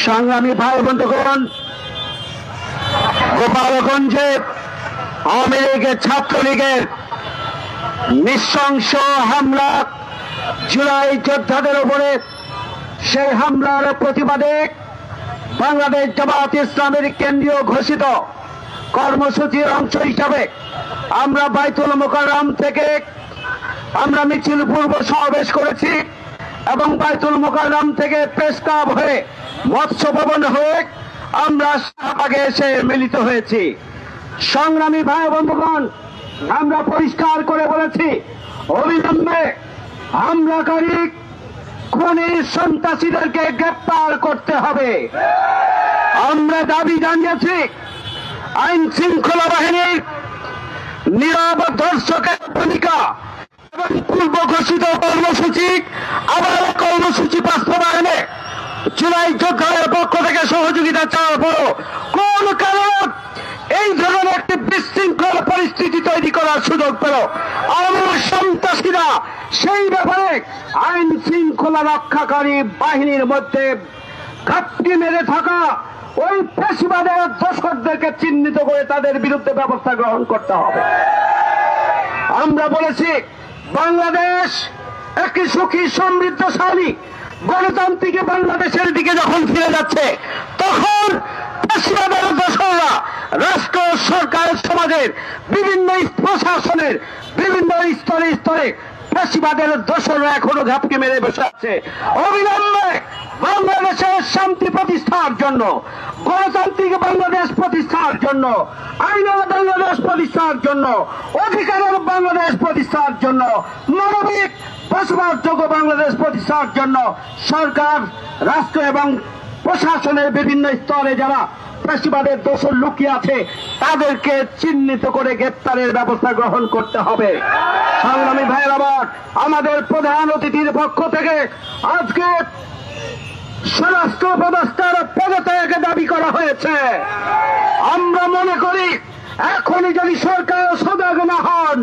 সংগ্রামী ভাই বন্ধুগণ, গোপালগঞ্জে আওয়ামী লীগের ছাত্রলীগের নৃশংস হামলা, জুলাই যোদ্ধাদের উপরে সেই হামলার প্রতিবাদে বাংলাদেশ জামাত ইসলামের কেন্দ্রীয় ঘোষিত কর্মসূচির অংশ হিসাবে আমরা বাইতুল মোকাররম থেকে আমরা মিছিল পূর্ব সমাবেশ করেছি এবং বাইতুল মোকাররম থেকে প্রেস ক্লাব হয়ে মৎস্য ভবন হয়ে আমরা শাহবাগে এসে মিলিত হয়েছি। সংগ্রামী ভাই বন্ধুগণ, আমরা পরিষ্কার করে বলেছি, অবিলম্বে হামলাকারী খুনি সন্ত্রাসীদেরকে গ্রেপ্তার করতে হবে। আমরা দাবি জানিয়েছি, আইন শৃঙ্খলা বাহিনীর নীরব দর্শকের ভূমিকা এবং পূর্ব ঘোষিত কর্মসূচি আবার কর্মসূচি বাস্তবায়নে জুলাই যোদ্ধাদের পক্ষ থেকে সহযোগিতা চাওয়ার পরও কোন কারণ এই ধরনের একটি বিশৃঙ্খল পরিস্থিতি তৈরি করার সুযোগ পেল আমার সন্ত্রাসীরা, সেই ব্যাপারে আইন শৃঙ্খলা রক্ষাকারী বাহিনীর মধ্যে ঘাপটি মেরে থাকা ওই ফ্যাসিবাদের দোষরদেরকে চিহ্নিত করে তাদের বিরুদ্ধে ব্যবস্থা গ্রহণ করতে হবে। আমরা বলেছি, বাংলাদেশ একটি সুখী সমৃদ্ধশালী গণতান্ত্রিক বাংলাদেশের দিকে যখন ফিরে যাচ্ছে, তখন ফ্যাসিবাদের দোসররা রাষ্ট্র সরকার সমাজের বিভিন্ন প্রশাসনের বিভিন্ন স্তরে স্তরে ফ্যাসিবাদের দোসররা এখনো ঘাপটি মেরে বসে আছে। অবিলম্বে বাংলাদেশের শান্তি প্রতিষ্ঠার জন্য, গণতান্ত্রিক বাংলাদেশ প্রতিষ্ঠার জন্য, আইনের বাংলাদেশ প্রতিষ্ঠার জন্য, অধিকারের বাংলাদেশ প্রতিষ্ঠার জন্য, মানবিক বসবাসযোগ্য বাংলাদেশ প্রতিষ্ঠার জন্য সরকার, রাষ্ট্র এবং প্রশাসনের বিভিন্ন স্তরে যারা ফ্যাসিবাদের দোষর লুকিয়ে আছে তাদেরকে চিহ্নিত করে গ্রেপ্তারের ব্যবস্থা গ্রহণ করতে হবে। সংগ্রামী ভাইয়েরা, আমাদের প্রধান অতিথির পক্ষ থেকে আজকে স্বরাষ্ট্র উপদেষ্টার পদত্যাগ দাবি করা হয়েছে। আমরা মনে করি, এখনই যদি সরকার সজাগ না হন,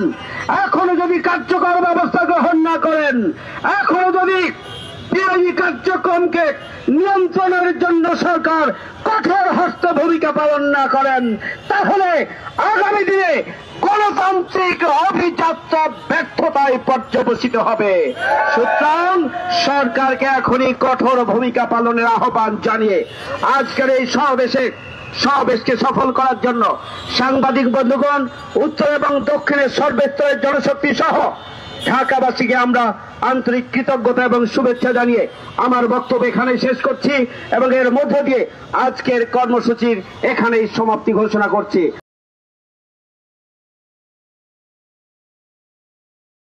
এখনো যদি কার্যকর ব্যবস্থা গ্রহণ না করেন, এখনো যদি বিরোধী কার্যক্রমকে নিয়ন্ত্রণের জন্য সরকার কঠোর হস্ত ভূমিকা পালন না করেন, তাহলে আগামী দিনে গণতান্ত্রিক অভিযাত্রা ব্যর্থতায় পর্যবসিত হবে। সুতরাং সরকারকে এখনই কঠোর ভূমিকা পালনের আহ্বান জানিয়ে আজকের এই সমাবেশকে সফল করার জন্য সাংবাদিক বন্ধুগণ, উত্তর এবং দক্ষিণের সর্বস্তরের জনশক্তি সহ ঢাকাবাসীকে আমরা আন্তরিক কৃতজ্ঞতা এবং শুভেচ্ছা জানিয়ে আমার বক্তব্য এখানেই শেষ করছি এবং এর মধ্য দিয়ে আজকের কর্মসূচির এখানেই সমাপ্তি ঘোষণা করছি।